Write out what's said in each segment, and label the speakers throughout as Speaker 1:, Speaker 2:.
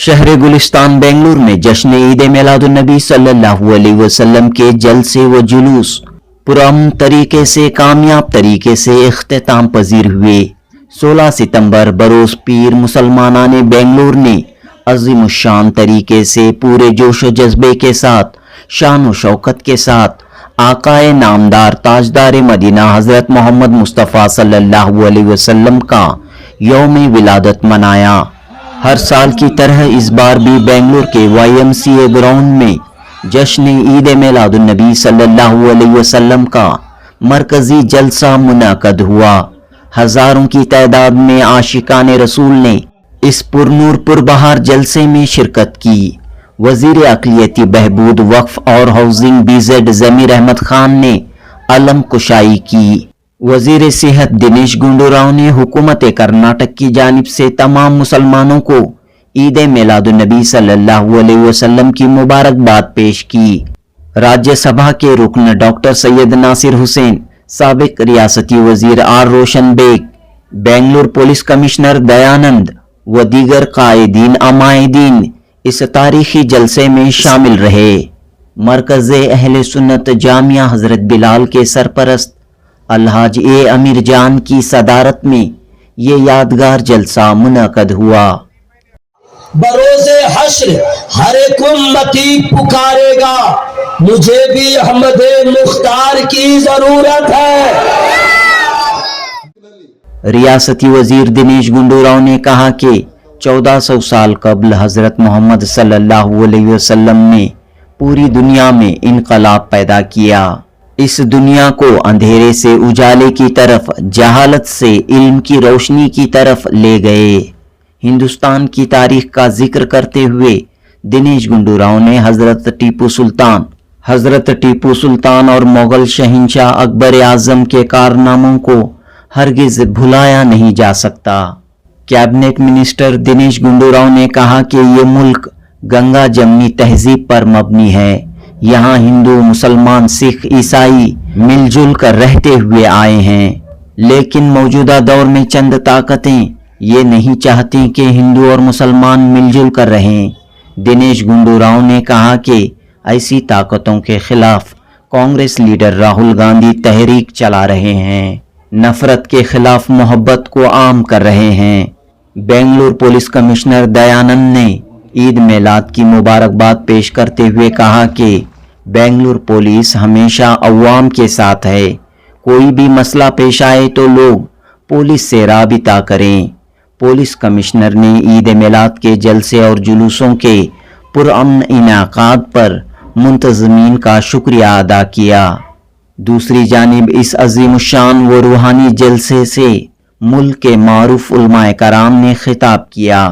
Speaker 1: शहर गुलिस्तान बेंगलुरु में जश्न ईद मिलादुन्नबी सल्लल्लाहु अलैहि वसल्लम के जलसे व जुलूस पुरअमन तरीके से कामयाब तरीके से इख्तिताम पजीर हुए। 16 सितंबर बरोज पीर मुसलमानाने बेंगलुरु ने अज़ीमुश्शान तरीके से पूरे जोश व जज्बे के साथ शान व शौकत के साथ आकाए नामदार ताजदार मदीना हजरत मोहम्मद मुस्तफ़ा सल्लल्लाहु अलैहि वसल्लम का यौम विलादत मनाया। हर साल की तरह इस बार भी बेंगलुरु के YMCA ग्राउंड में जश्न ईद मिलादुन्नबी सल्लल्लाहु अलैहि वसल्लम का मरकजी जलसा मुनाकद हुआ। हजारों की तादाद में आशिकाने रसूल ने इस पुरनूर पुरबहार जलसे में शिरकत की। वजीर अक़लियती बहबूद वक्फ और हाउसिंग BZ ज़मीर अहमद खान ने अलम कुशाई की। वजीर सेहत दिनेश गुंडूराव ने हुकूमत कर्नाटक की जानिब से तमाम मुसलमानों को ईद मिलादुन्नबी सल्लल्लाहु अलैहि वसल्लम की मुबारकबाद पेश की। राज्यसभा के रुकन डॉक्टर सैयद नासिर हुसैन, साबिक रियासती वजीर R Roshan Baig, Bengaluru police commissioner Dayanand व दीगर कायदीन अमायदीन इस तारीखी जलसे में शामिल रहे। मरकज़े अहले सुन्नत जामिया हजरत बिलाल के सरपरस्त अलहाज ए अमीर जान की सदारत में ये यादगार जलसा मुनाकद हुआ।
Speaker 2: बरोज़े हश्र हर एक उम्मती पुकारेगा, मुझे भी अहमद मुख्तार की जरूरत है।
Speaker 1: रियासती वजीर दिनेश गुंडूराव ने कहा कि 1400 साल कबल हजरत मोहम्मद सल्लल्लाहु अलैहि वसल्लम ने पूरी दुनिया में इनकलाब पैदा किया। इस दुनिया को अंधेरे से उजाले की तरफ, जहालत से इल्म की रोशनी की तरफ ले गए। हिंदुस्तान की तारीख का जिक्र करते हुए दिनेश गुंडूराव ने हजरत टीपू सुल्तान और मुगल शहंशाह अकबर आजम के कारनामों को हरगिज भुलाया नहीं जा सकता। कैबिनेट मिनिस्टर दिनेश गुंडूराव ने कहा कि ये मुल्क गंगा जमनी तहजीब पर मबनी है। यहाँ हिंदू, मुसलमान, सिख, ईसाई मिलजुल कर रहते हुए आए हैं, लेकिन मौजूदा दौर में चंद ताकतें ये नहीं चाहती कि हिंदू और मुसलमान मिलजुल कर रहें। दिनेश गुंडूराव ने कहा कि ऐसी ताकतों के खिलाफ कांग्रेस लीडर राहुल गांधी तहरीक चला रहे हैं, नफरत के खिलाफ मोहब्बत को आम कर रहे हैं। बेंगलुरु पुलिस कमिश्नर दयानंद ने ईद मिलाद की मुबारकबाद पेश करते हुए कहा कि बेंगलुरु पुलिस हमेशा अवाम के साथ है। कोई भी मसला पेश आए तो लोग पुलिस से राबिता करें। पुलिस कमिश्नर ने ईद मिलाद के जलसे और जुलूसों के पुरअमन इनाकाद पर मुंतज़मीन का शुक्रिया अदा किया। दूसरी जानिब इस अज़ीमुश्शान व रूहानी जलसे से मुल्क के मारूफ उलमाए कराम ने खिताब किया।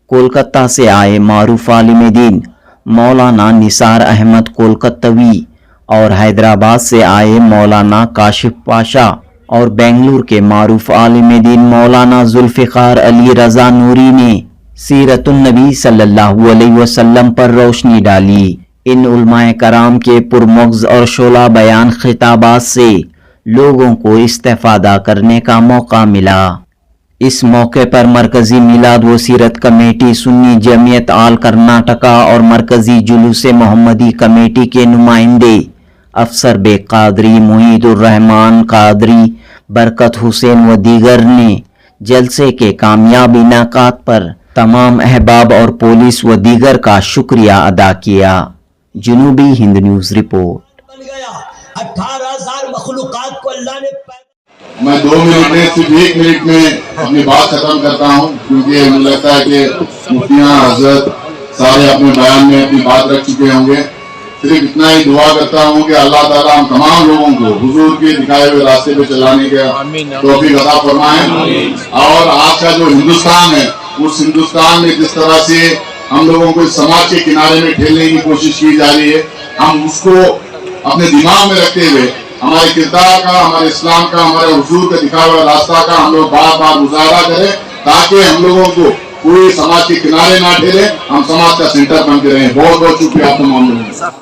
Speaker 1: कोलकाता से आए मारूफ आलिम दीन मौलाना निसार अहमद कोलकातवी और हैदराबाद से आए मौलाना काशिफ पाशा और बेंगलुरु के मारूफ आलिम दीन मौलाना जुल्फ़िकार अली रज़ा नूरी ने सीरतुन्नबी सल्लल्लाहु अलैहि वसल्लम पर रोशनी डाली। इन उलमाए कराम के पुरमग़्ज़ और शोला बयान खिताबात से लोगों को इस्तेफादा करने का मौका मिला। इस मौके पर मरकजी मिलाद व सीरत कमेटी, सुन्नी जमीयत आल कर्नाटका और मरकजी जुलूस मोहम्मदी कमेटी के नुमाइंदे अफसर बेग कादरी, मुईदुर रहमान कादरी, बरकत हुसैन व दीगर ने जलसे के कामयाब इनाकात पर तमाम अहबाब और पुलिस व दीगर का शुक्रिया अदा किया। जनूबी हिंद न्यूज़ रिपोर्ट।
Speaker 2: 18,000 मखलूकात को अल्लाह ने
Speaker 3: मैं 2 मिनट में सिर्फ 1 मिनट में अपनी बात खत्म करता हूँ, क्योंकि मुझे लगता है कि मुफ्तियाँ हजरत सारे अपने बयान में अपनी बात रख चुके होंगे। सिर्फ इतना ही दुआ करता हूँ कि अल्लाह ताला हम तमाम लोगों को हुजूर के दिखाए हुए रास्ते पे चलाने का तौफीक अता फरमाए। और आज का जो हिंदुस्तान है, उस हिंदुस्तान में जिस तरह से हम लोगों को समाज के किनारे में ठेलने की कोशिश की जा रही है, हम उसको अपने दिमाग में रखते हुए हमारे किरदार का, हमारे इस्लाम का, हमारे हुजूर का दिखाया हुआ रास्ता का हम लोग बार बार मुजाहरा करें, ताकि हम लोगों को कोई समाज के किनारे ना ठेले, हम समाज का सेंटर बन के रहें। बहुत बहुत शुक्रिया आपको मामले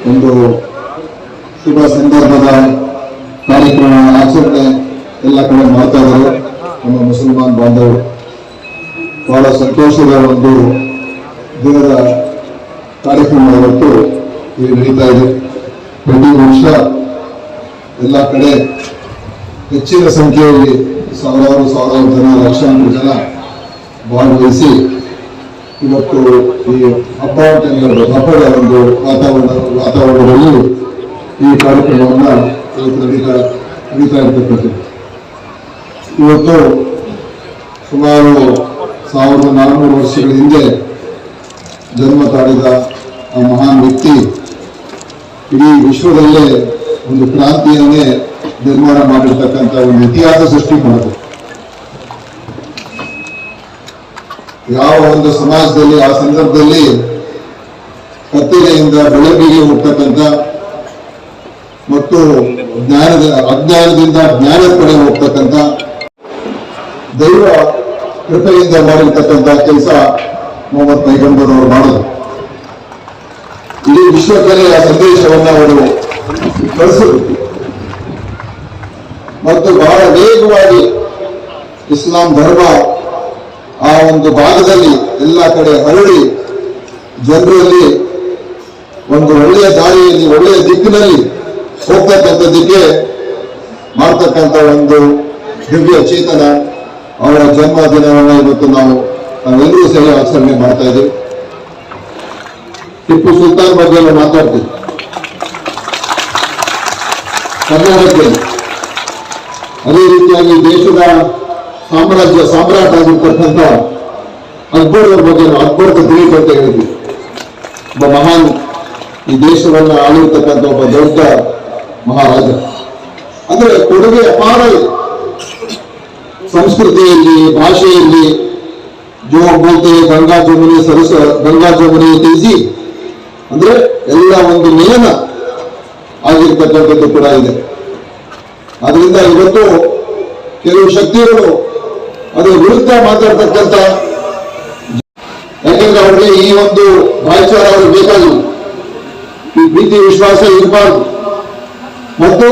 Speaker 4: ಒಂದು ಶುಭ ಸಂದರ್ಭದ ಕಾರ್ಯಕ್ರಮ ಆಚರಣೆ ಎಲ್ಲ ಕಡೆ ಮಾಡ್ತಾ ಇದ್ದಾರೆ ನಮ್ಮ ಮುಸಲ್ಮಾನ್ ಬಾಂಧವರು। ಬಹಳ ಸಂತೋಷದ ಒಂದು ದಿನದ ಕಾರ್ಯಕ್ರಮ ಇವತ್ತು ಇಲ್ಲಿ ನಡೀತಾ ಇದೆ. ಪ್ರತಿ ವರ್ಷ ಎಲ್ಲ ಕಡೆ ಹೆಚ್ಚಿನ ಸಂಖ್ಯೆಯಲ್ಲಿ ಸಾವಿರಾರು ಜನ, ಲಕ್ಷಾಂತರ ಜನ ಭಾಗವಹಿಸಿ ಇವತ್ತು ಈ ಹಬ್ಬದ ಒಂದು ವಾತಾವರಣದಲ್ಲಿ ಈ ಕಾರ್ಯಕ್ರಮವನ್ನು ಇವತ್ತು ನಡೀತಾ ಇರ್ತಕ್ಕಂಥದ್ದು. ಇವತ್ತು ಸುಮಾರು 1400 ವರ್ಷಗಳ ಹಿಂದೆ ಜನ್ಮ ತಾಳಿದ ಆ ಮಹಾನ್ ವ್ಯಕ್ತಿ ಇಡೀ ವಿಶ್ವದಲ್ಲೇ ಒಂದು ಕ್ರಾಂತಿಯನ್ನೇ ನಿರ್ಮಾಣ ಮಾಡಿರ್ತಕ್ಕಂಥ ಒಂದು ಇತಿಹಾಸ ಸೃಷ್ಟಿ ಮಾಡಿದೆ. ಯಾವ ಒಂದು ಸಮಾಜದಲ್ಲಿ ಆ ಸಂದರ್ಭದಲ್ಲಿ ಕತ್ತಲೆಯಿಂದ ಬೆಳಕಿಗೆ ಹೋಗ್ತಕ್ಕಂಥ ಮತ್ತು ಅಜ್ಞಾನದಿಂದ ಜ್ಞಾನದ ಕಡೆ ಹೋಗ್ತಕ್ಕಂಥ ದೈವ ಕೃಪೆಯಿಂದ ಮಾಡಿರ್ತಕ್ಕಂಥ ಕೆಲಸ ಮೊಹಮ್ಮದ್ ಪೈಗಂಬರ್ ಅವರು ಮಾಡಿದ್ರು. ಇಡೀ ವಿಶ್ವಕ್ಕೆ ಆ ಸಂದೇಶವನ್ನು ಅವರು ಕಳಿಸಿದ್ರು ಮತ್ತು ಬಹಳ ವೇಗವಾಗಿ ಇಸ್ಲಾಂ ಧರ್ಮ ಆ ಒಂದು ಭಾಗದಲ್ಲಿ ಎಲ್ಲ ಕಡೆ ಹರಡಿ ಜನರಲ್ಲಿ ಒಂದು ಒಳ್ಳೆಯ ದಾರಿಯಲ್ಲಿ, ಒಳ್ಳೆಯ ದಿಕ್ಕಿನಲ್ಲಿ ಹೋಗ್ತಕ್ಕಂಥದ್ದಕ್ಕೆ ಮಾಡ್ತಕ್ಕಂಥ ಒಂದು ದಿವ್ಯ ಚೇತನ ಅವರ ಜನ್ಮ ದಿನವನ್ನು ಇವತ್ತು ನಾವೆಲ್ಲರೂ ಸೇರಿ ಆಚರಣೆ ಮಾಡ್ತಾ ಇದ್ದೀವಿ. ಟಿಪ್ಪು ಸುಲ್ತಾನ್ ಬಗ್ಗೆ ಎಲ್ಲ ಮಾತಾಡ್ತೀವಿ. ಕರ್ನಾಟಕದಲ್ಲಿ ಅದೇ ರೀತಿಯಾಗಿ ದೇಶದ ಸಾಮ್ರಾಟ್ ಆಗಿರ್ತಕ್ಕಂಥ ಅಕ್ಬರ್ ಅವ್ರ ಬಗ್ಗೆ ಅಕ್ಬರ್ ದಿಲೀಪ್ ಅಂತ ಹೇಳಿದ್ವಿ. ಒಬ್ಬ ಮಹಾನ್ ಈ ದೇಶವನ್ನ ಆಳಿರ್ತಕ್ಕಂಥ ಒಬ್ಬ ದೊಡ್ಡ ಮಹಾರಾಜ. ಅಂದ್ರೆ ಕೊಡುಗೆ ಅಪಾರ ಇದೆ ಸಂಸ್ಕೃತಿಯಲ್ಲಿ, ಭಾಷೆಯಲ್ಲಿ. ಜೋ ಬೋಲ್ತೆ ಗಂಗಾ ಜಮುನಿ ತೇಜಿ ಅಂದ್ರೆ ಎಲ್ಲ ಒಂದು ಮೇಲನ ಆಗಿರ್ತಕ್ಕಂಥದ್ದು ಕೂಡ ಇದೆ. ಅದರಿಂದ ಇವತ್ತು ಕೆಲವು ಶಕ್ತಿಗಳು ಅದರ ವಿರುದ್ಧ ಮಾತಾಡ್ತಕ್ಕಂಥ, ಯಾಕೆಂದ್ರೆ ಅವರಿಗೆ ಈ ಒಂದು ಭಾಷಾಚಾರ ಅವ್ರಿಗೆ ಬೇಕಾಗಿಲ್ಲ, ಈ ಪ್ರೀತಿ ವಿಶ್ವಾಸ ಇರಬಾರ್ದು ಮತ್ತು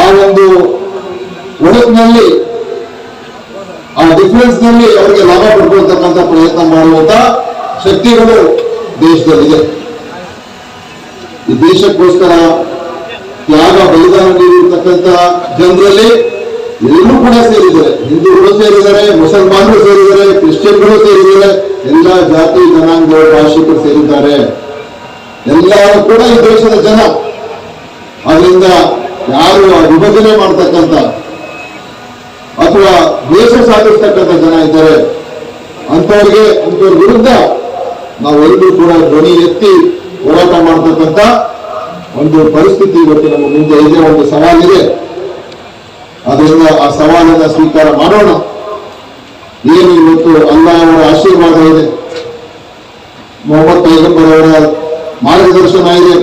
Speaker 4: ಆ ಒಂದು ಒಳಗಿನಲ್ಲಿ ಆ ಡಿಫರೆನ್ಸ್ ನಲ್ಲಿ ಅವರಿಗೆ ಲಾಭ ಪಡ್ಕೊಳ್ತಕ್ಕಂಥ ಪ್ರಯತ್ನ ಮಾಡುವಂತ ಶಕ್ತಿಗಳು ದೇಶದಲ್ಲಿದೆ. ಈ ದೇಶಕ್ಕೋಸ್ಕರ ತ್ಯಾಗ ಬಲಿದಾನ ನೀಡಿರ್ತಕ್ಕಂಥ ಜನರಲ್ಲಿ ಎಲ್ಲರೂ ಕೂಡ ಸೇರಿದ್ದಾರೆ. ಹಿಂದೂಗಳು ಸೇರಿದ್ದಾರೆ, ಮುಸಲ್ಮಾನರು ಸೇರಿದ್ದಾರೆ, ಕ್ರಿಶ್ಚಿಯನ್ಗಳು ಸೇರಿದ್ದಾರೆ, ಎಲ್ಲ ಜಾತಿ ಜನಾಂಗ ಭಾಷಿಕರು ಸೇರಿದ್ದಾರೆ. ಎಲ್ಲರೂ ಕೂಡ ಈ ದೇಶದ ಜನ. ಅದರಿಂದ ಯಾರು ವಿಭಜನೆ ಮಾಡ್ತಕ್ಕಂಥ ಅಥವಾ ದ್ವೇಷ ಸಾಧಿಸ್ತಕ್ಕಂಥ ಜನ ಇದ್ದಾರೆ, ಅಂಥವ್ರ ವಿರುದ್ಧ ನಾವೆಲ್ಲರೂ ಕೂಡ ಧ್ವನಿ ಎತ್ತಿ ಹೋರಾಟ ಮಾಡ್ತಕ್ಕಂಥ ಒಂದು ಪರಿಸ್ಥಿತಿ ಇವತ್ತು ನಮ್ಮ ಮುಂದೆ ಇದೆ. ಒಂದು ಸವಾಲಿದೆ. ಅದರಿಂದ ಆ ಸವಾಲನ್ನ ಸ್ವೀಕಾರ ಮಾಡೋಣ. ಏನು ಇವತ್ತು ಅಲ್ಲಾಹ್ ಅವರ ಆಶೀರ್ವಾದ ಇದೆ, ಮೊಹಮ್ಮದ್ ಪೈಗಂಬರ್ ಅವರ ಮಾರ್ಗದರ್ಶನ ಇದೆ,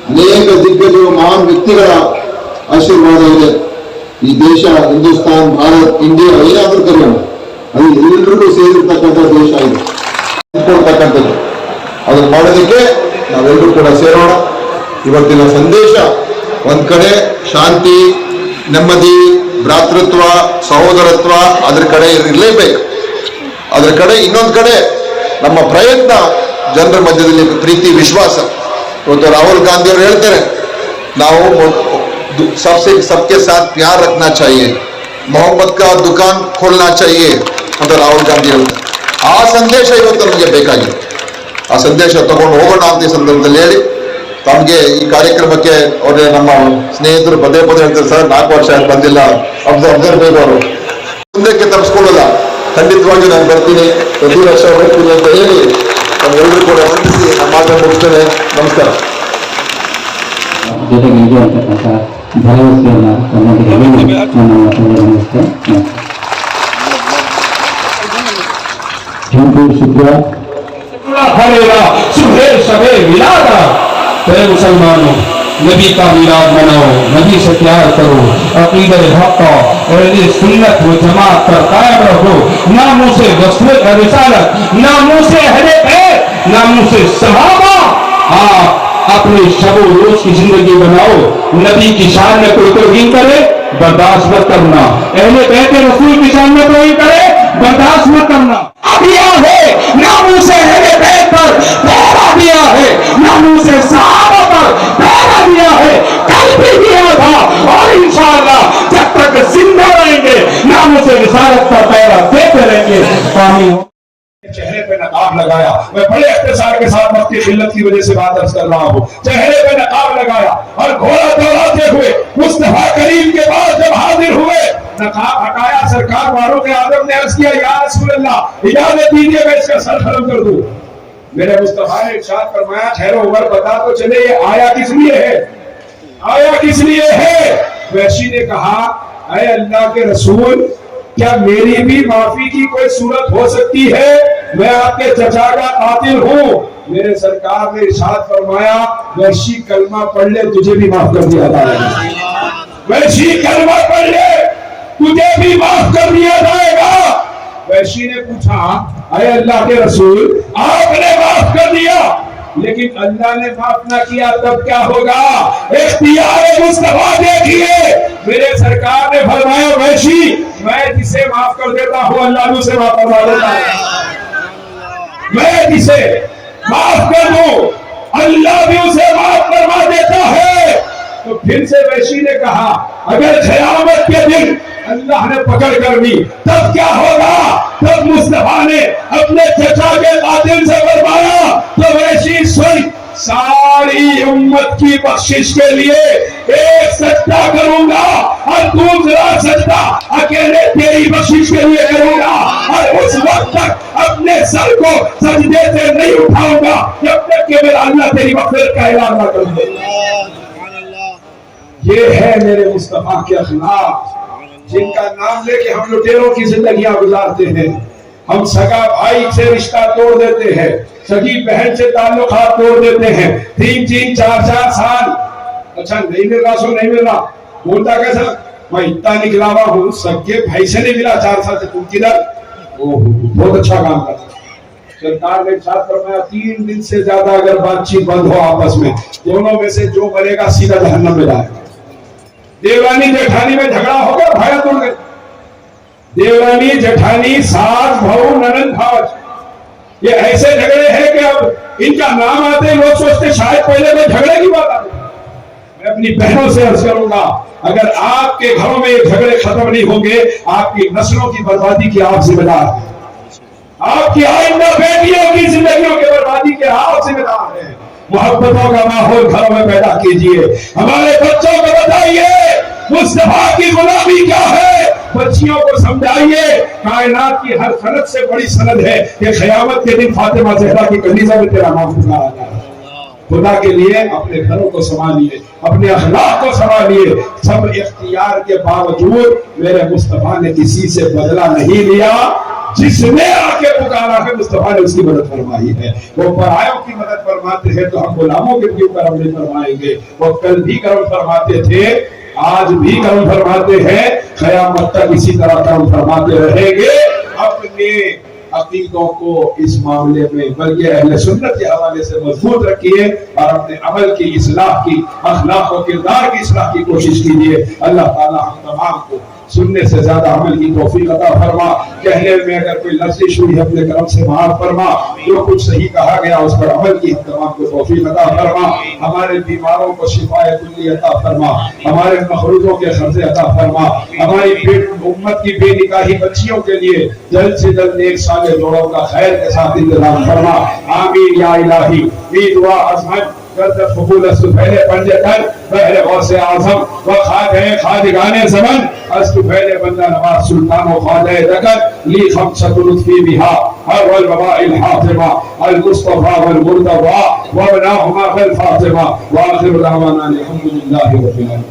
Speaker 4: ಅನೇಕ ದಿಗ್ಗಜರು ಮಹಾನ್ ವ್ಯಕ್ತಿಗಳ ಆಶೀರ್ವಾದ ಇದೆ. ಈ ದೇಶ, ಹಿಂದೂಸ್ತಾನ್, ಭಾರತ್, ಇಂಡಿಯಾ ಏನಾದ್ರೂ ಕರೆಯೋಣ, ಅದು ಎಲ್ಲರಿಗೂ ಸೇರಿರ್ತಕ್ಕಂಥ ದೇಶ ಇದೆ. ಅದನ್ನು ಮಾಡೋದಕ್ಕೆ ನಾವೆಲ್ಲರೂ ಕೂಡ ಸೇರೋಣ. ಇವತ್ತಿನ ಸಂದೇಶ ಒಂದ್ ಕಡೆ ಶಾಂತಿ, ನೆಮ್ಮದಿ, ಭ್ರಾತೃತ್ವ, ಸಹೋದರತ್ವ ಅದ್ರ ಕಡೆ ಇರಲೇಬೇಕು. ಅದ್ರ ಕಡೆ ಇನ್ನೊಂದು ಕಡೆ ನಮ್ಮ ಪ್ರಯತ್ನ ಜನರ ಮಧ್ಯದಲ್ಲಿ ಪ್ರೀತಿ, ವಿಶ್ವಾಸ. ಇವತ್ತು ರಾಹುಲ್ ಗಾಂಧಿ ಅವರು ಹೇಳ್ತಾರೆ, ನಾವು सबके साथ प्यार रखना चाहिए, मोहब्बत का दुकान खोलना चाहिए ಅಂತ ರಾಹುಲ್ ಗಾಂಧಿ ಹೇಳ್ತಾರೆ. ಆ ಸಂದೇಶ ಇವತ್ತು ನಮಗೆ ಬೇಕಾಗಿದೆ. ಆ ಸಂದೇಶ ತಗೊಂಡು ಹೋಗೋಣ ಅಂತ ಈ ಸಂದರ್ಭದಲ್ಲಿ ಹೇಳಿ, ತಮಗೆ ಈ ಕಾರ್ಯಕ್ರಮಕ್ಕೆ ಅವರೇ ನಮ್ಮ ಸ್ನೇಹಿತರು ಪದೇ ಹೇಳ್ತಾರೆ, ಸರ್ 4 ವರ್ಷ ಬಂದಿಲ್ಲ, ಅಬ್ಸರ್ವ್ ಅವರು ಮುಂದಕ್ಕೆ ತಪ್ಪಿಸ್ಕೊಳ್ಳಲ್ಲ, ಖಂಡಿತವಾಗಿ ನಾನು ಬರ್ತೀನಿ, ಪ್ರತಿ ವರ್ಷ ಹೋಗ್ತೀನಿ ಅಂತ ಹೇಳಿ ನಮ್ಮೆಲ್ಲರೂ ಕೂಡ ವಂದಿಸಿ ನಮ್ಮ ಮಾತನ್ನು ಮುಗಿಸ್ತೇನೆ. ನಮಸ್ಕಾರ.
Speaker 5: ಜೊತೆಗೆ ಇದೆ ಅಂತಕ್ಕಂಥ ಭರವಸೆಯನ್ನು ತಮ್ಮೊಂದಿಗೆ ನನ್ನ ಮಾತನ್ನು ಗಮನಿಸ್ತೇನೆ.
Speaker 6: मुसलमानों, नबी का मिलाद मनाओ, नबी से प्यार करो, अकीदत हक अहले सुन्नत व जमात पर कायम रहो, नामों से वस्फ़ रिसालत, नामों से अहले बैत, नामों से सहाबा। आप अपने शब रोज की जिंदगी बनाओ, नबी की शान में कोई तौहीन करे बर्दाश्त मत करना, अहले बैत रसूल की शान में तौहीन करे बर्दाश्त मत करना। دیا ہے ناموس اہل بیت پر پہرا دیا ہے, ناموس صحابہ پر پہرا دیا ہے, کل بھی دیا تھا اور انشاءاللہ جب تک زندہ رہیں گے ناموس رسالت پر پہرا دیتے رہیں گے. آمین. چہرے پہ نقاب لگایا, میں بڑے اختصار کے ساتھ وقت کی قلت کی وجہ سے بات عرض کر رہا ہوں, چہرے پہ نقاب لگایا اور گھوڑا دوڑاتے ہوئے مصطفیٰ کریم کے بعد جب حاضر ہوئے نقاب ہٹایا, سرکار فاروق اعظم نے عرض کیا یا رسول اللہ اجازت دیجیے میں اس کا سر قلم کر دوں. میرے مصطفیٰ نے ارشاد فرمایا ٹھہرو عمر بتا تو چلے یہ آیا کس لیے ہے, آیا کس لیے ہے. وحشی نے کہا اے اللہ کے رسول کیا میری بھی معافی کی کوئی صورت ہو سکتی ہے, میں آپ کے چچا کا قاتل ہوں. میرے سرکار نے ارشاد فرمایا وحشی کلمہ پڑھ لے تجھے بھی معاف کر دیا جائے گا, وحشی کلمہ پڑھ لے تجھے بھی معاف کر دیا جائے گا. وحشی نے پوچھا اے اللہ کے رسول آپ نے معاف کر دیا لیکن اللہ نے معاف نہ کیا تب کیا ہوگا. اختیار مصطفیٰ دیکھیے, میرے سرکار نے فرمایا وحشی میں جسے معاف کر دیتا ہوں اللہ بھی اسے معاف کروا دیتا ہے, میں جسے معاف کر دوں اللہ بھی اسے معاف کروا دیتا ہے. تو پھر سے وحشی نے کہا اگر قیامت کے دن اللہ نے پکڑ کر دی تب کیا ہوگا. تب مصطفیٰ نے اپنے چچا کے قاتل سے فرمایا تو وحشی سن ساری امت کی بخشش کے لیے ایک سجدہ کروں گا اور دوسرا سجدہ اکیلے تیری بخشش کے لیے کروں گا, اور اس وقت تک اپنے سر کو سجدے سے نہیں اٹھاؤں گا جب تک کہ میرا اللہ تیری مغفرت کا اعلان نہ کر دے. یہ ہے میرے مصطفیٰ کے اخلاق جن کا نام لے کے ہم لٹیروں کی زندگیاں گزارتے ہیں. ہم سگا بھائی سے رشتہ توڑ دیتے ہیں, سگی بہن سے تعلقات توڑ دیتے ہیں, 3-3 4-4 سال اچھا نہیں مل رہا سو نہیں مل رہا, بولتا کیسا میں اتنا نکلا ہوا ہوں سگے بھائی سے نہیں ملا 4 سال سے, تم کدھر بہت اچھا کام کرتا. سرکار نے ارشاد فرمایا 3 دن سے زیادہ اگر بات چیت بند ہو آپس میں دونوں میں سے جو مرے گا سیدھا جہنم میں جائے گا. دیورانی جٹھانی میں جھگڑا ہو گیا, بھائی توڑ گئے, دیورانی جٹھانی ساس بہو ننند بھاج, یہ ایسے جھگڑے ہیں کہ اب ان کا نام آتے لوگ سوچتے شاید پہلے کوئی جھگڑے کی بات آتی. میں اپنی بہنوں سے عرض کروں گا اگر آپ کے گھروں میں یہ جھگڑے ختم نہیں ہوں گے آپ کی نسلوں کی بربادی کی آپ ذمہ دار ہیں, آپ کی آئندہ بیٹیوں کی زندگیوں کی بربادی کے آپ ذمہ دار ہیں. محبتوں کا ماحول گھروں میں پیدا کیجئے, ہمارے بچوں کو بتائیے مصطفیٰ کی غلامی کیا ہے, بچیوں کو سمجھائیے کائنات کی ہر سند سے بڑی سند ہے کہ قیامت کے دن فاطمہ زہرا کی کنیزہ میں تیرا نام پکارا جائے. خدا کے لیے اپنے گھروں کو سنبھالیے, اپنے اخلاق کو سنبھالیے. سب اختیار کے باوجود میرے مصطفیٰ نے کسی سے بدلہ نہیں لیا, جس نے آ کے پکارا ہے مصطفیٰ نے اس کی مدد فرمائی ہے. وہ پرایوں کی مدد فرماتے ہیں تو ہم غلاموں کے بھی کرم نہیں فرمائیں گے. وہ کل بھی کرم فرماتے تھے, آج بھی کرم فرماتے ہیں, قیامت تک اسی طرح کرم فرماتے رہیں گے. اپنے عقیدوں کو اس معاملے میں بلکہ اہل سنت کے حوالے سے مضبوط رکھیے اور اپنے عمل کی اصلاح کی, اخلاق و کردار کی اصلاح کی کوشش کیجیے. اللہ تعالی ہم تمام کو سننے سے زیادہ عمل کی توفیق عطا فرما. کہنے میں اگر کوئی لفظ ہوئی اپنے کرم سے معاف فرما, جو کچھ صحیح کہا گیا اس پر عمل کی ہم تمام کو توفیق عطا فرما. ہمارے بیماروں کو شفاء کلی عطا فرما, ہمارے مخروجوں کے قرضے عطا فرما, ہماری امت کی بے نکاحی بچیوں کے لیے جلد سے جلد نیک صالح جوڑوں کا خیر کے ساتھ انتظام فرما. آمین یا الہی. یہ دعا عظمت قدرت قبول اس پہلے پڑھنے کر پہلے غوث اعظم و خادگان زمن اس پہلے بندہ نواز سلطان و خواجہ دکت لی خمسۃ لطفی بہا ہر والوباء الحاطمہ المصطفى والمرتضى وابناهما بالفاطمہ واخر دعوانا الحمد للہ رب العالمین.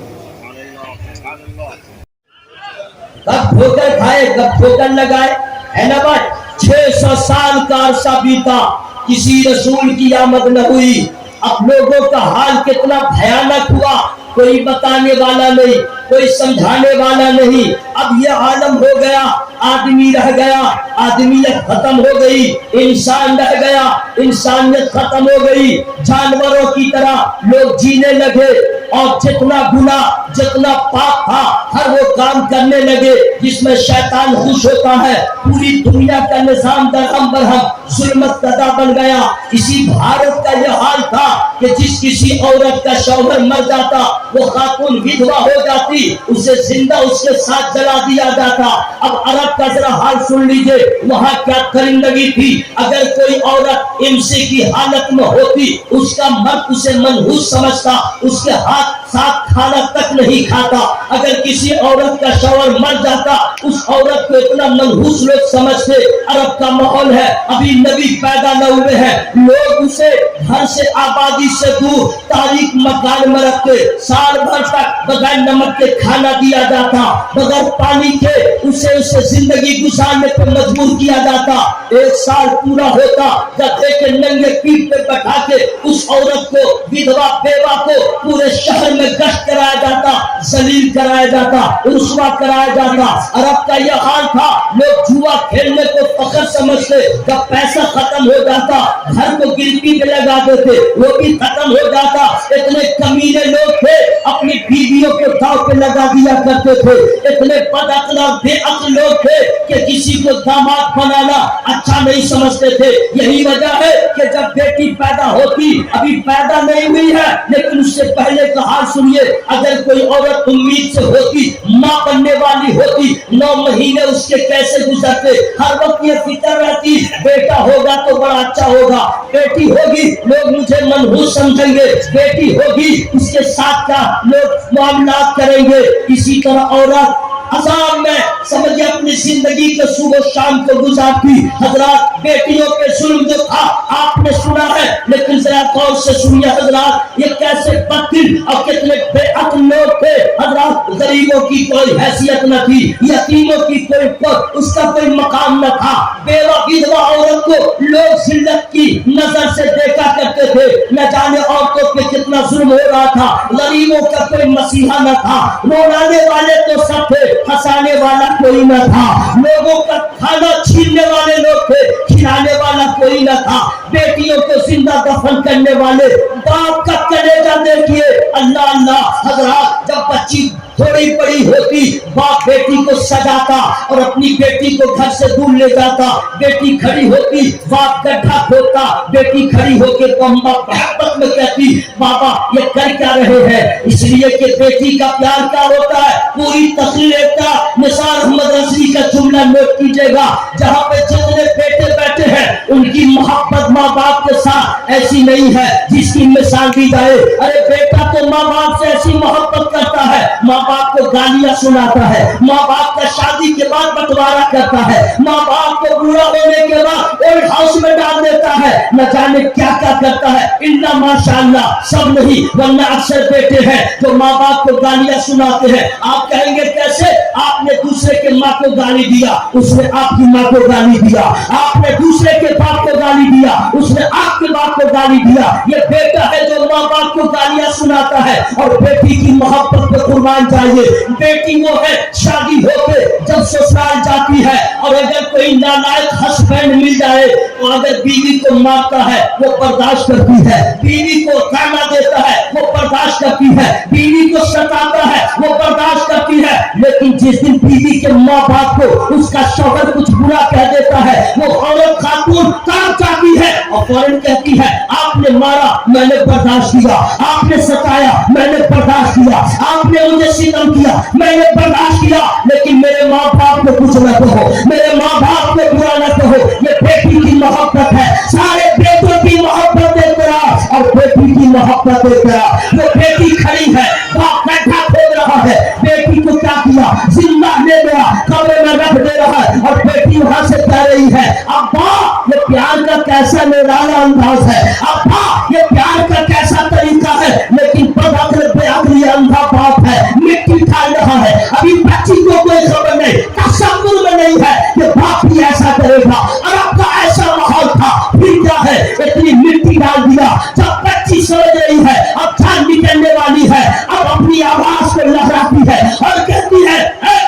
Speaker 2: کب ٹھوکر کھائے کب ٹھوکر لگائے ہے نا بات. 600 سال کا عرصہ بیتا کسی رسول کی آمد نہ ہوئی. اب لوگوں کا حال کتنا بھیانک ہوا, کوئی بتانے والا نہیں, کوئی سمجھانے والا نہیں. اب یہ عالم ہو گیا, آدمی رہ گیا, آدمیت ختم ہو گئی, انسان رہ گیا, انسانیت ختم ہو گئی. جانوروں کی طرح لوگ جینے لگے. और जितना गुना जितना पाप था हर वो काम करने लगे जिसमें शैतान खुश होता है। पूरी दुनिया का निजाम दरहम बरहम जुल्मत कदा बन गया। इसी भारत का यह हाल था कि जिस किसी औरत का शौहर मर जाता वो खातून विधवा हो जाती, उसे जिंदा उसके साथ जला दिया जाता। अब अरब का जरा हाल सुन लीजिए, वहाँ क्या दरिंदगी थी। अगर कोई औरत इमसे की हालत में होती उसका मर्द उसे मनहूस समझता, उसके हाथ साथ खाना तक नहीं खाता। अगर किसी औरत का शौहर मर जाता उस औरत को इतना मनहूस लोग समझते। अरब का माहौल है, अभी नबी पैदा न हुए हैं, लोग उसे घर से आबादी से दूर तारीख मकान में रखते। साल भर तक बगैर नमक के खाना दिया जाता, बगैर पानी के उसे जिंदगी गुजारने पर मजबूर किया जाता। एक साल पूरा होता गधे के नंगे पीठ पे बैठा के उस औरत को विधवा बेवा को पूरे शहर में गश्त कराया जाता, जलील कराया जाता, रुस्वा कराया जाता। अरब का यह हाल था, लोग जुआ खेलने को फखर समझते। जब पैसा खत्म हो जाता घर को गिरवी पे लगा देते, वो भी खत्म हो जाता। इतने कमीने लोग थे, अपनी बीवियों को दांव पे लगा दिया करते थे। इतने बदअक्ल और बेअक्ल लोग थे कि किसी को दामाद बनाना अच्छा नहीं समझते थे। यही वजह है कि जब बेटी पैदा होती, अभी पैदा नहीं हुई है लेकिन उससे पहले का हाल सुनिए। अगर कोई औरत उम्मीद से होती, माँ बनने वाली होती, 9 महीने उसके कैसे गुजरते। हर वक्त ये फिक्र रहती बेटा होगा तो बड़ा अच्छा होगा, बेटी होगी लोग मुझे मनहूस समझेंगे, बेटी होगी उसके साथ क्या लोग मामला करेंगे। इसी तरह औरत अजाब में समझिए अपनी जिंदगी के सुबह शाम को गुजारती। हजरात बेटियों पे जुल्म जो था आपने सुना है, लेकिन जरा गौर से सुनिए हजरात, ये कैसे बददिल और कितने बेअक्ल लोग थे। हजरात गरीबों की कोई हैसियत न थी, यतीमों की कोई उसका कोई मकाम न था। बेवा विधवा औरत को लोग जिल्लत की नजर से देखा करते थे। न जाने औरतों पे कितना जुल्म हो रहा था। गरीबों का कोई मसीहा न था, रोने वाले तो सब थे, हंसाने वाला कोई न था। लोगों का खाना छीनने वाले लोग थे, खिलाने वाला कोई न था। बेटियों को जिंदा दफन करने वाले, बाप का कलेजा देखिए। अल्लाह अल्लाह हजरात, जब बच्ची थोड़ी बड़ी होती बाप बेटी को सजाता और अपनी बेटी को घर से दूर ले जाता। बेटी खड़ी होती बाप गड्ढा खोदता, बेटी खड़ी होकर मोहब्बत में कहती बाबा ये कर क्या रहे हैं। इसलिए कि बेटी का प्यार क्या होता है, पूरी तकरीर का निसार अहमद रजवी का जुमला नोट कीजिएगा। जहाँ पे जितने बेटे बैठे हैं उनकी मोहब्बत माँ बाप के साथ ऐसी नहीं है जिसकी मिसाल दी जाए। अरे बेटा तो माँ बाप से ऐसी मोहब्बत करता है, माँ बाप को गालियां सुनाता है, माँ बाप का शादी के बाद बंटवारा करता है, माँ बाप को बुरा होने के बाद ओल्ड हाउस में डाल देता है, न जाने क्या क्या करता है। इल्ला माशाअल्लाह सब नहीं, वरना अक्सर बेटे हैं जो माँ बाप को गालियां सुनाते हैं। आप कहेंगे कैसे, आपने दूसरे के माँ को गाली दिया, उसने आपकी माँ को गाली दिया। आपने दूसरे के बाप को गाली दिया, उसने आपके बाप को गाली दिया। ये बेटा है जो माँ बाप को गालियां सुनाता है और बेटी की मोहब्बत पे कुर्बान चाहिए। बेटी वो है शादी होके जब ससुराल जाती है और अगर कोई नालायक हस्बैंड मिल जाए तो अगर बीवी को मारता है वो बर्दाश्त करती है, बीवी को ताना देता है वो बर्दाश्त करती है, बीवी को सताता है वो बर्दाश्त करती है। लेकिन जिस दिन बीवी के माँ बाप को उसका शौहर कुछ बुरा कह देता है वो औरत खातून तड़प जाती है और फौरन कहती है आपने मारा मैंने बर्दाश्त किया, आपने सताया मैंने बर्दाश्त किया, आपने मुझे सितम किया मैंने बर्दाश्त किया, लेकिन मेरे माँ बाप को कुछ न कहो, मेरे माँ बाप को बुरा न कहो। ये बेटी की मोहब्बत है, सारे बेटों की मोहब्बत देख रहा और बेटी की मोहब्बत देख रहा। वो बेटी खड़ी है, बाप गड्ढा खोद रहा है, बेटी को क्या किया, जिंदा ले गया, कमरे में रख दे रहा है और बेटी वहां से कह रही है अब्बा ये प्यार का कैसा निराला अंदाज है, अब्बा ये प्यार का कैसा तरीका है। लेकिन बदअक्ल बेअक्ल ये अंधा बाप है, मिट्टी डाल रहा है। अभी बच्ची को कोई खबर नहीं, तसव्वुर में नहीं है कि बाप भी ऐसा करेगा। अरब का ऐसा माहौल था, फिर क्या है इतनी मिट्टी डाल दिया। जब बच्ची समझ रही है अब जान निकलने वाली है, अब अपनी आवाज को लहराती है और कहती है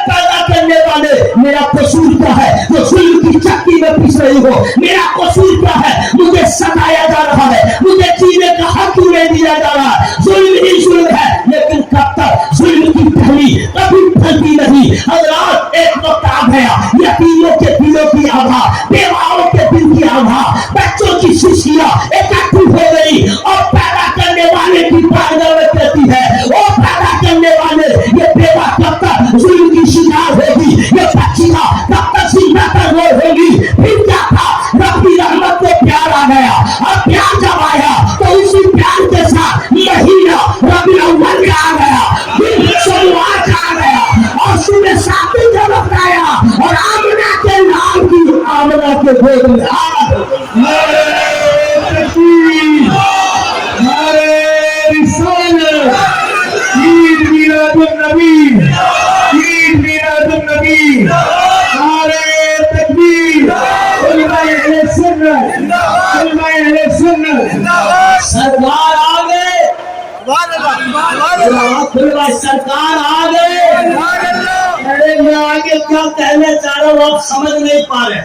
Speaker 2: पैदा करने वाले मेरा कसूर क्या है जो जुल्म की चक्की में पिस रही हो, मेरा कसूर क्या है, मुझे सताया जा रहा है, मुझे जीने का हक क्यों नहीं दिया जा रहा है। जुल्म ही जुल्म है पर जुल्म की पहली कभी फलती नहीं। हजरात, एक वक्त आ गया यतीमों के दिलों की आभा, बेवाओं के दिल की आभा, बच्चों की खुशियां इकट्ठी हो गई और पैदा करने वाले की पागल रहती है। और पैदा करने वाले ये बेवा कब तक जुल्म की शिकार होगी, ये बच्चियां कब तक जिंदा कर होगी। फिर क्या था, रब्बी रहमत को प्यार आ गया और प्यार जब आया तो उसी प्यार के साथ महीना रबी अव्वल का आ गया, फिर सोमवार का आ गया और सुबह साथी जब आया और आमना के नाम की आमना के गोद में सरकार आ गए, सरकार आ गए। अरे मैं आगे क्या कहने चाह रहा हूँ आप समझ नहीं पा रहे।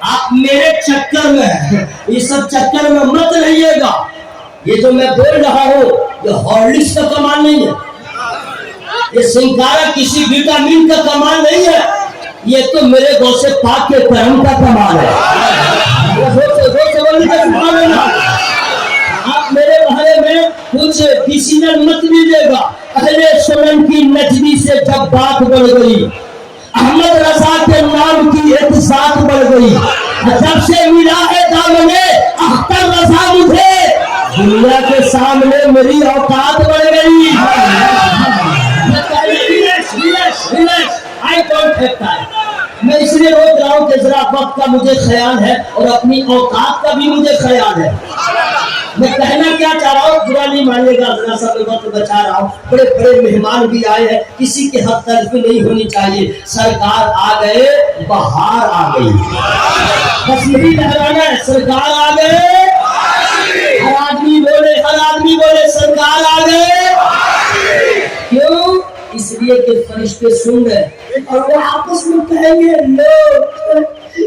Speaker 2: आप मेरे चक्कर में हैं, इस सब चक्कर में मत रहिएगा। ये जो मैं बोल रहा हूँ ये हॉर्लिक्स का कमाल नहीं है, ये सिंगारा किसी विटामिन का कमाल नहीं है, ये तो मेरे गौ से पाक के कर्म का कमाल है। आप मेरे बारे में कुछ डिसीजन मत लीजिएगा। अहले सुनन की नजदी से जब बात बढ़ गई, अहमद रजा के नाम की एक साथ बढ़ गई, जब से मिला है दामने अख्तर रजा मुझे, दुनिया के सामने मेरी औकात बढ़ गई। I don't have time. मैं इसलिए रोक रहा हूँ कि जरा वक्त का मुझे ख्याल है और अपनी औकात का भी मुझे ख्याल है। मैं कहना क्या चाह रहा हूँ, बुरा नहीं मानिएगा, जरा सा वक्त बचा रहा हूँ। बड़े बड़े मेहमान भी आए हैं, किसी के हक तलफी नहीं होनी चाहिए। सरकार आ गए, बहार आ गई, बस यही लहराना है। सरकार आ गए, हर आदमी बोले सरकार आ गए। क्यों? इसलिए कि फरिश्ते सुन गए और वो आपस में कहेंगे लो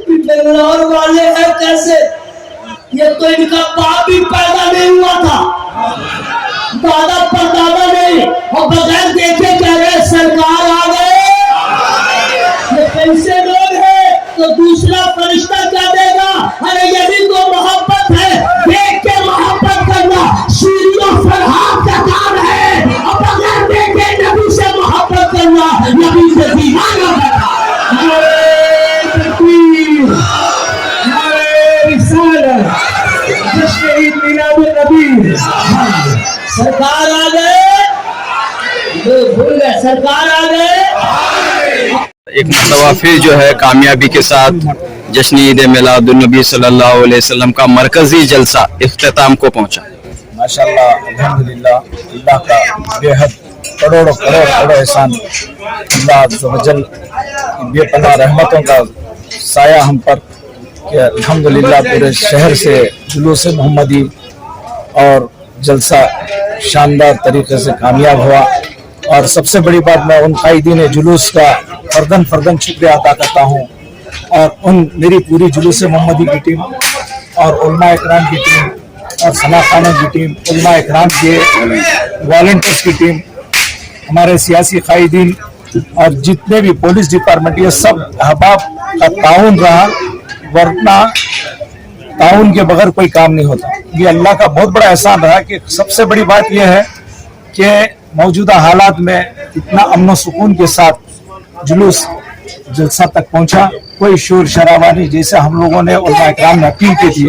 Speaker 2: बेंगलोर वाले हैं कैसे, ये तो इनका बाप भी पैदा नहीं हुआ था, दादा परदादा नहीं, और बगैर देखे कह रहे सरकार आ गए। ये कैसे लोग हैं? तो दूसरा फरिश्ता क्या देगा? अरे यही तो मोहब्बत है, देख के मोहब्बत करना शीरियों फरहाद का काम है, और बगैर देखे नबी से मोहब्बत करना नबी से दीवाना करना। सरकार आ गए, भूल गए, सरकार आ गए।
Speaker 7: एक मरतबा फिर जो है कामयाबी के साथ जश्न ईद मिलादुन्नबी सल्लल्लाहु अलैहि वसल्लम का मरकजी जलसा इख्तिताम को पहुंचा।
Speaker 8: माशाल्लाह, अल्हम्दुलिल्लाह, अल्लाह का बेहद करोड़ों एहसान, अल्लाह अज़्ज़वजल बेपनाह रहमतों का साया हम पर कि अल्हम्दुलिल्लाह पूरे शहर से जुलूस मोहम्मदी और जलसा शानदार तरीके से कामयाब हुआ। और सबसे बड़ी बात, मैं उन कायदीन जुलूस का फर्दन शुक्रिया अदा करता हूँ, और उन मेरी पूरी जुलूस मोहम्मदी की टीम और उलमा इकराम की टीम और सना खाना की टीम, उलमा इकराम के वॉलंटियर्स की टीम, हमारे सियासी कायदीन और जितने भी पुलिस डिपार्टमेंट, ये सब अहबाब का ताउन रहा, वरना ताउन के बगैर कोई काम नहीं होता। ये अल्लाह का बहुत बड़ा एहसान रहा कि सबसे बड़ी बात यह है कि मौजूदा हालात में इतना अमन सुकून के साथ जुलूस जलसा तक पहुंचा, कोई शोर शराबा नहीं, जैसे हम लोगों ने उलमा इकराम ने अपील की थी।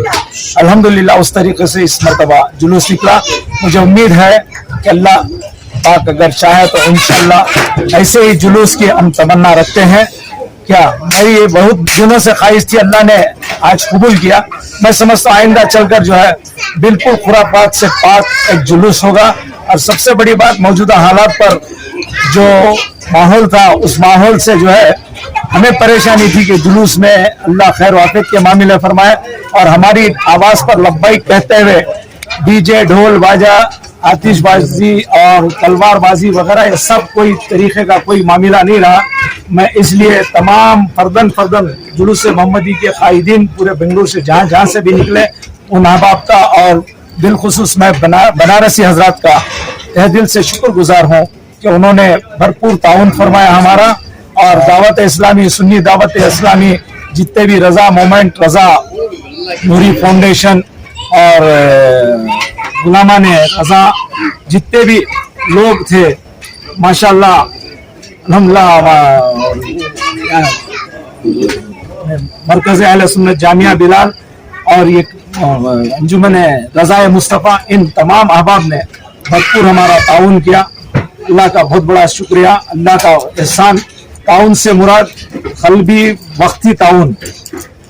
Speaker 8: अल्हम्दुलिल्लाह उस तरीके से इस मरतबा जुलूस निकला। मुझे उम्मीद है कि अल्लाह पाक अगर चाहे तो इंशाअल्लाह ऐसे ही जुलूस की हम तमन्ना रखते हैं। क्या मेरी ये बहुत दिनों से ख्वाहिश थी, अल्लाह ने आज कबूल किया। मैं समझता हूँ आइंदा चलकर जो है बिल्कुल खुरापात से पाक एक जुलूस होगा। और सबसे बड़ी बात, मौजूदा हालात पर जो माहौल था, उस माहौल से जो है हमें परेशानी थी कि जुलूस में अल्लाह खैर वाक़ियत के मामले फरमाए, और हमारी आवाज़ पर लब्बैक कहते हुए डीजे, ढोल बाजा, आतिशबाजी और तलवारबाजी वगैरह ये सब कोई तरीके का कोई मामला नहीं रहा। मैं इसलिए तमाम फर्दन जुलूस मोहम्मदी के कायदीन पूरे बेंगलुरु से जहाँ से भी निकले, उन अहबाब का और बिलखुसूस मैं बनारसी हजरात का तहे दिल से शुक्रगुजार हूँ कि उन्होंने भरपूर ताउन फरमाया हमारा, और दावत इस्लामी, सुन्नी दावत इस्लामी, जितने भी रजा मूवमेंट, रजा नूरी फाउंडेशन और गुलामा ने रजा, जितने भी लोग थे माशाल्लाह अल्हम्दुलिल्लाह, मरकज़ अहले सुन्नत जामिया बिलाल और ये अंजुमन रज़ाए मुस्तफ़ा, इन तमाम अहबाब ने भरपूर हमारा ताउन किया। अल्लाह का बहुत बड़ा शुक्रिया, अल्लाह का एहसान। ताउन से मुराद क़ल्बी वक्ती ताउन,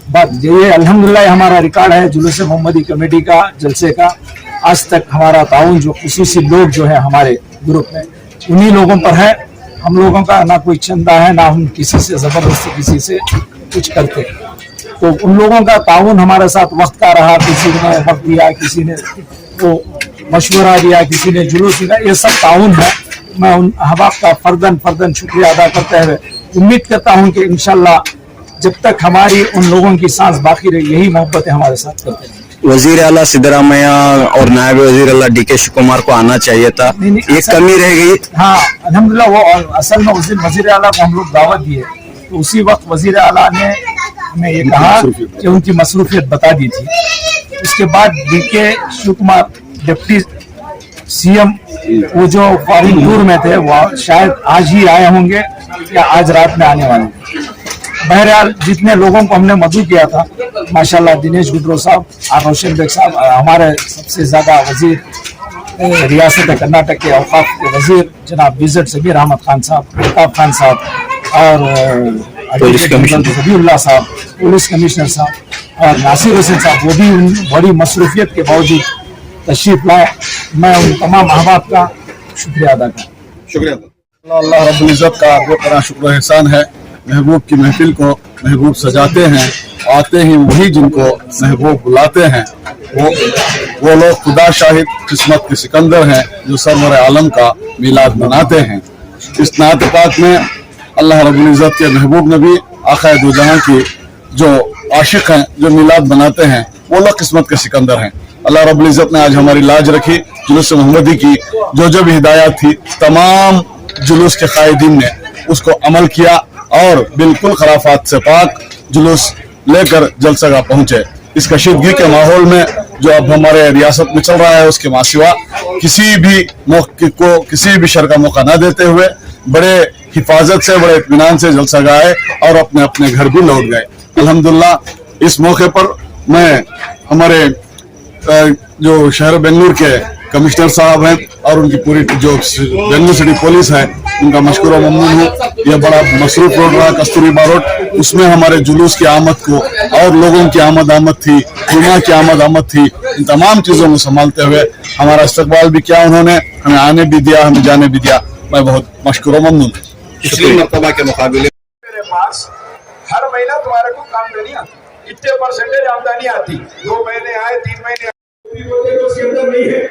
Speaker 8: बस ये अल्हम्दुलिल्लाह हमारा रिकॉर्ड है जुलूस मोहम्मदी कमेटी का, जलसे का। आज तक हमारा ताउन जो खुसूसी लोग जो है हमारे ग्रुप में, उन्हीं लोगों पर है। हम लोगों का ना कोई चंदा है, ना हम किसी से ज़बरदस्ती किसी से कुछ करते। तो उन लोगों का ताउन हमारे साथ वक्त का रहा, किसी ने वक्त दिया, किसी ने वो मशवरा दिया, किसी ने जुलूस दिया, ये सब ताउन है। मैं उन अहबाब का फर्दन शुक्रिया अदा करते हुए उम्मीद करता हूँ कि इंशाल्लाह जब तक हमारी उन लोगों की सांस बाकी रही, यही मोहब्बतें हमारे साथ करते हैं।
Speaker 7: वजीर आला सिद्धरामैया और नायब वजीर अल्लाह DK शिव कुमार को आना चाहिए था, एक कमी रह गई।
Speaker 8: हाँ अल्हम्दुलिल्लाह, वो असल में उस दिन वजीर आला को हम लोग दावत दिए, तो उसी वक्त वजीर आला ने हमें ये कहा कि उनकी मसरूफियत बता दी थी। उसके बाद DK Shiv Kumar deputy CM, वो जो फॉरेन टूर में थे, वो शायद आज ही आए होंगे या आज रात में आने वाले हैं। बहरहाल जितने लोगों को हमने मदू किया था माशाल्लाह, दिनेश गुंडराव साहब और रोशन बेग साहब, हमारे सबसे ज़्यादा वजीर रियासत कर्नाटक के औकाफ के वजीर जनाब विजट समीर अहमद खान साहब, प्रताप खान साहब और जबीउल्लाह साहब, पुलिस कमिश्नर साहब और नासिर हुसैन साहब, वो भी उन बड़ी मसरूफियत के बावजूद तशरीफ लाए। मैं उन तमाम अहबाब का शुक्रिया अदा करता।
Speaker 4: शुक्रिया।
Speaker 9: अल्लाह रब्बुल इज़्ज़त का बहुत बड़ा शुक्र एहसान है। महबूब की महफिल को महबूब सजाते हैं, आते ही वही जिनको महबूब बुलाते हैं। वो लोग खुदा शाहिद किस्मत के सिकंदर हैं जो सरवर आलम का मिलाद मनाते हैं। इस नात पाक में अल्लाह रब्बुल इज़्ज़त के महबूब नबी आक़ाए दो जहां की जो आशिक हैं, जो मिलाद बनाते हैं, वो लोग किस्मत के सिकंदर हैं। अल्लाह रब्बुल इज़्ज़त ने आज हमारी लाज रखी। जुलूस मोहम्मदी की जो भी हिदायत थी, तमाम जुलूस के कायदीन ने उसको अमल किया और बिल्कुल खराफात से पाक जुलूस लेकर जलसगाह पहुंचे। इस कशीदगी के माहौल में जो अब हमारे रियासत में चल रहा है, उसके मासिवा किसी भी मौके को किसी भी शर का मौका न देते हुए बड़े हिफाजत से, बड़े इत्मीनान से जलसगाह आए और अपने अपने घर भी लौट गए। अल्हम्दुलिल्लाह इस मौके पर मैं हमारे जो शहर बेंगलुरु के कमिश्नर साहब हैं और उनकी पूरी जो बेंगलुरु सिटी पुलिस है, उनका मशकूर और ममनून हूँ। यह बड़ा मसरूफ रोड रहा, कस्तूरबा रोड, उसमें हमारे जुलूस की आमद को और लोगों की आमद थी, जुमा की आमद थी, इन तमाम चीज़ों को संभालते हुए हमारा इस्तकबाल भी किया उन्होंने, हमें आने भी दिया, हमें जाने भी दिया। मैं बहुत मशकूर और ममनून।
Speaker 7: पिछली मरतबा के मुकाबले
Speaker 10: मेरे पास हर महीना तुम्हारे को आमदनी आती, इतने परसेंटेज आमदनी आती, 2 महीने आए, 3 महीने उसके अंदर नहीं है।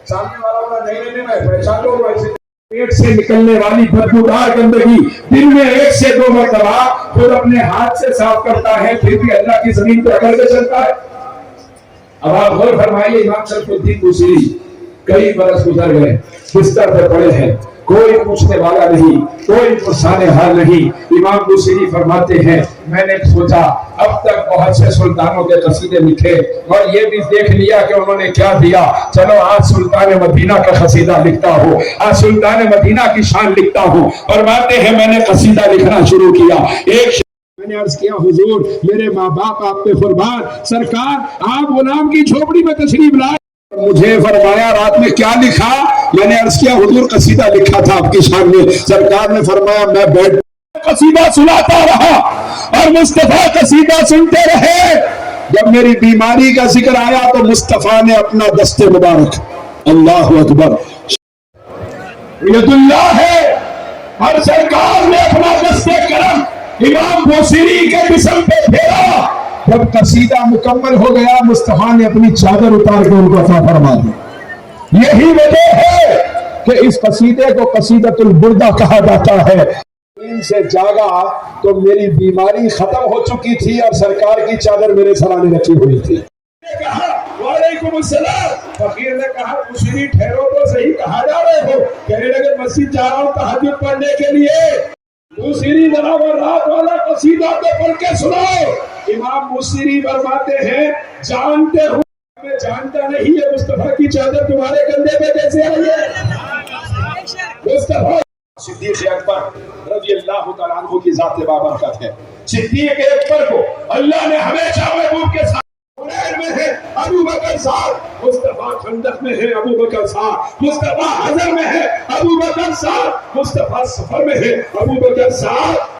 Speaker 10: सामने वाला बोला नहीं मैं परेशान लोग वैसे पेट से निकलने वाली बदबूदार गंदगी दिन में 1 से 2 मरतबा खुद अपने हाथ से साफ करता है, फिर भी अल्लाह की जमीन पर अकड़ से चलता है। अब आप गौर फरमाइए, इमाम शरफुद्दीन बुसीरी कई बरस गुजर गए, बिस्तर पर पड़े हैं, कोई पूछने वाला नहीं, कोई पुरसाने हाल नहीं। इमाम बुसीरी फरमाते हैं, मैंने सोचा अब तक बहुत से सुल्तानों के कसीदे लिखे और ये भी देख लिया कि उन्होंने क्या दिया, चलो आज सुल्तान मदीना का कसीदा लिखता हूँ, आज सुल्तान मदीना की शान लिखता हूँ। फरमाते हैं मैंने कसीदा लिखना शुरू किया। मैंने अर्ज किया, हुजूर मेरे माँ बाप आप पे कुर्बान, सरकार आप गुलाम की झोपड़ी में तशरीफ लाए। मुझे फरमाया रात में क्या लिखा? मैंने अर्ज किया हुजूर कसीदा लिखा था आपकी शान में। सरकार ने फरमाया मैं बैठ कसीदा सुनाता रहा और मुस्तफा कसीदा सुनते रहे। जब मेरी बीमारी का जिक्र आया तो मुस्तफा ने अपना दस्ते मुबारक, अल्लाह अकबर, यदुल्लाह है, और सरकार ने अपना दस्ते करम इमाम बुसीरी के जिस्म पे फेरा। जब कसीदा मुकम्मल हो गया, मुस्तफा ने अपनी चादर उतार के उनको अता फरमा दी। यही वजह है कि इस कसीदे को कसीदतुल बुर्दा कहा जाता है। से जागा तो मेरी बीमारी खत्म हो चुकी थी और सरकार की चादर मेरे सराहने रखी हुई थी। वालेकुम अस्सलाम। फकीर ने कहा मुसरी ठहरो तो सही, कहाँ जा रहे हो? कहने लगे मस्जिद जा रहा हूँ तहज्जुद पढ़ने के लिए। मुसरी जरा वो रात वाला कसीदा तो पढ़ के सुनाओ। इमाम मुसरी फरमाते हैं जानते हो मैं जानता नहीं है मुस्तफा की चादर तुम्हारे कंधे पे कैसे आई है। मुस्तफा सिद्दीक अकबर रज़ियल्लाहु तआला अन्हु की जात बाबरकत है। सिद्दीक अकबर को अल्लाह ने हमेशा महबूब के साथ हुनैन में है अबू बकर साहब, मुस्तफा खंदक में है अबू बकर साहब, मुस्तफा हज़र में है अबू बकर साहब, मुस्तफा सफर में है अबू बकर साहब।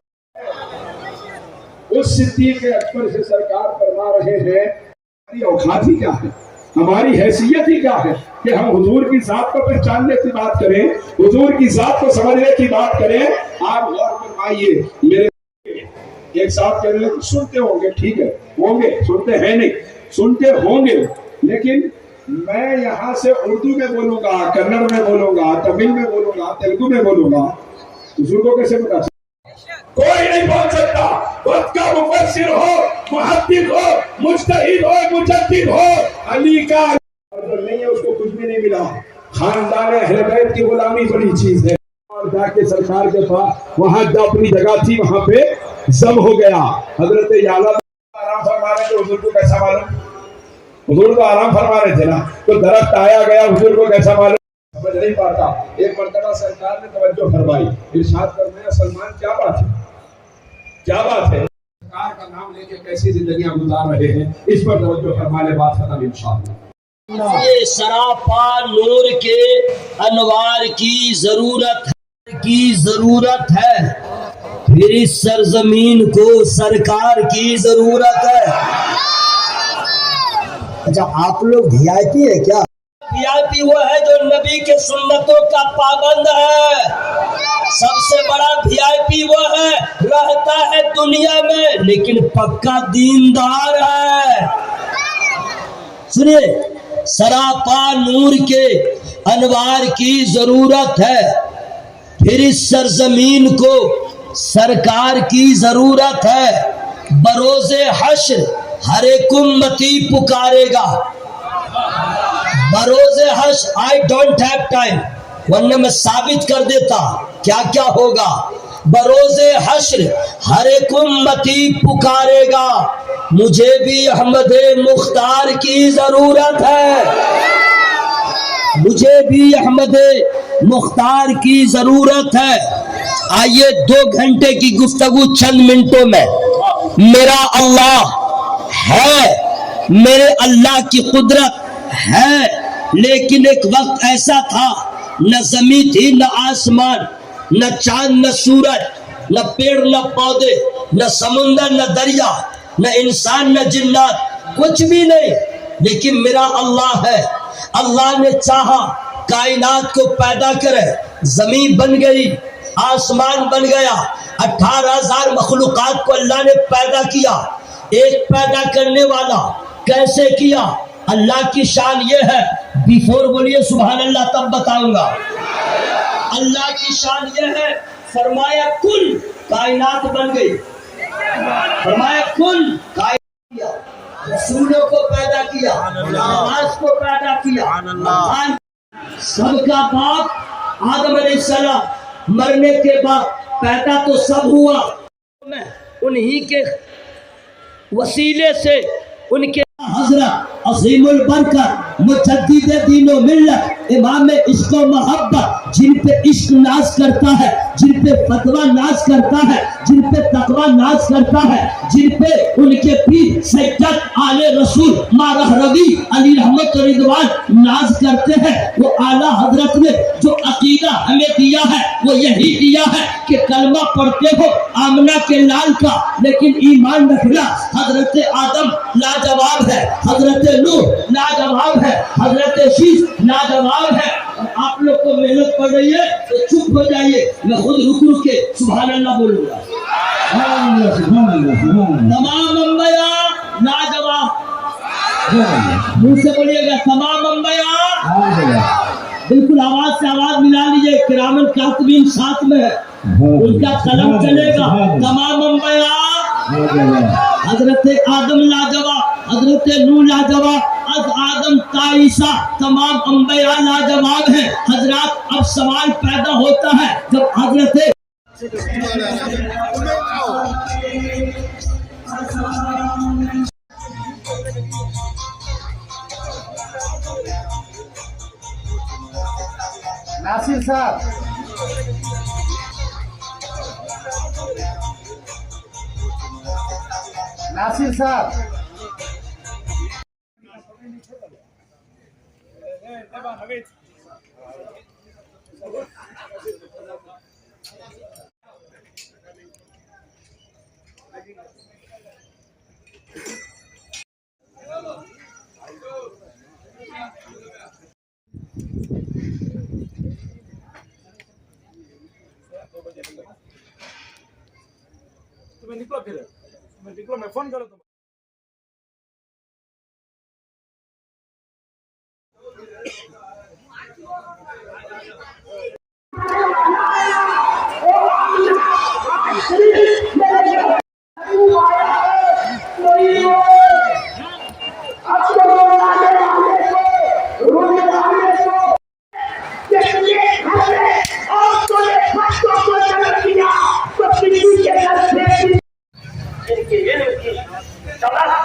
Speaker 10: उस सिद्दीक अकबर से सरकार फरमा रहे हैं हमारी औकात ही क्या है, हमारी हैसियत ही क्या है कि हम हुजूर की जात को पहचानने की बात करें, हुजूर की जात को समझने की बात करें। आप गौर फरमाइए, मेरे एक साहब कहने लगे सुनते होंगे, ठीक है होंगे, सुनते हैं नहीं, सुनते होंगे, लेकिन मैं यहाँ से उर्दू में बोलूंगा, कन्नड़ में बोलूंगा, तमिल में बोलूंगा, तेलुगु में बोलूंगा, हुजूर को कैसे बता सकता? कोई नहीं बोल सकता। वक्त का मुफस्सिर हो, मुहद्दिस हो, मुज्तहिद हो, मुजद्दिद हो, अली का जो नहीं है उसको कुछ भी नहीं मिला। खानदान अहले बैत की गुलामी बड़ी चीज है। और जाके सरकार के पास वहां अपनी जगह थी वहां पे जम हो गया। हजरत याला आराम फरमा रहे थे, हुजूर को कैसा मालूम? हुजूर को आराम फरमा रहे थे ना, तो दरख्त आया गया, हुजूर को कैसा मालूम? समझ नहीं पाता। एक मर्तबा सरकार ने तवज्जो फरमाई, इरशाद फरमाया सलमान क्या बात है, क्या बात है, सरकार का नाम लेके कैसी जिंदगियां गुजार रहे हैं, इस पर तवज्जो फरमा ले, बात खत्म इंशाअल्लाह।
Speaker 2: ये सरापा नूर के अनवार की जरूरत है, फिर इस सरजमीन को सरकार की जरूरत है। अच्छा आप लोग वीआईपी है क्या? वीआईपी वो है जो नबी के सुन्नतों का पाबंद है। सबसे बड़ा वीआईपी वो है रहता है दुनिया में लेकिन पक्का दीनदार है। सुनिए, सरापा नूर के अनवार की जरूरत है, फिर इस सरजमीन को सरकार की जरूरत है। बरोज़े हश्र हर एक उम्मती पुकारेगा। बरोज़े हश्र आई डोंट हैव टाइम, वरना मैं साबित कर देता क्या क्या होगा। बरोज़े हश्र हर एक उम्मती पुकारेगा, मुझे भी अहमद मुख्तार की जरूरत है, मुझे भी अहमद मुख्तार की जरूरत है। आइए 2 घंटे की गुफ्तगू चंद मिनटों में। मेरा अल्लाह है, मेरे अल्लाह की कुदरत है, लेकिन एक वक्त ऐसा था न जमीन थी, न आसमान, न चांद, न सूरज, न पेड़, न पौधे, न समुंदर, न दरिया, न इंसान, न जिन्नात, कुछ भी नहीं, लेकिन मेरा अल्लाह है। अल्लाह ने चाहा कायनात को पैदा करे, जमीन बन गई, आसमान बन गया, 18,000 मखलूकात को अल्लाह ने पैदा किया। एक पैदा करने वाला कैसे किया, अल्लाह की शान ये है। बिफोर बोलिए सुभान अल्लाह, तब बताऊंगा। अल्लाह की शान ये है, फरमाया कुल, कायनात बन गई। फरमाया कुल, कायनात किया, रसूलों को पैदा किया, नमाज को पैदा किया। सबका बाप आदम अलैहिस्सलाम, मरने के बाद पैदा तो सब हुआ, उन्हीं के वसीले से उनके हजरत अज़ीमुल बरकत मुजद्दिद दीनो मिल्लत इमाम इश्क व मोहब्बत, जिन पे इश्क नाज करता है, जिन पे फतवा नाज करता है, जिन पे तकवा नाज करता है, जिन पे उनके पीर सैयद आले रसूल मारह रवी अली रहमत व रिदवान नाज करते हैं। वो आला हजरत ने जो अकीदा हमें दिया है वो यही दिया है कि कलमा पढ़ते हो आमना के लाल का, लेकिन ईमान रखना हजरत आदम लाजवाब है, हजरत नूह लाजवाब है, हजरत शीश लाजवाब है। और आप लोग को मेहनत पड़ रही है तो चुप हो जाइए, मैं खुद रुक के सुभान अल्लाह बोलूंगा। तमाम अंबिया लाजवाब, मुंह से बोलिएगा तमाम अंबिया, बिल्कुल आवाज से आवाज मिला लीजिए। किरामन कातिबीन साथ में है, उनका कलम चलेगा। तमाम अंबिया, हजरत आदम लाजवाब, हजरत नूह लाजवाब, आज आदम का ईसा तमाम अंबिया लाजवाब हैं। हजरात, अब सवाल पैदा होता है जब हजरत
Speaker 11: नासिर साहब, नासिर साहब,
Speaker 10: तुम्हें निकलो, फिर तुम्हें निकलो, मैं फोन करूँ तुम।
Speaker 11: चला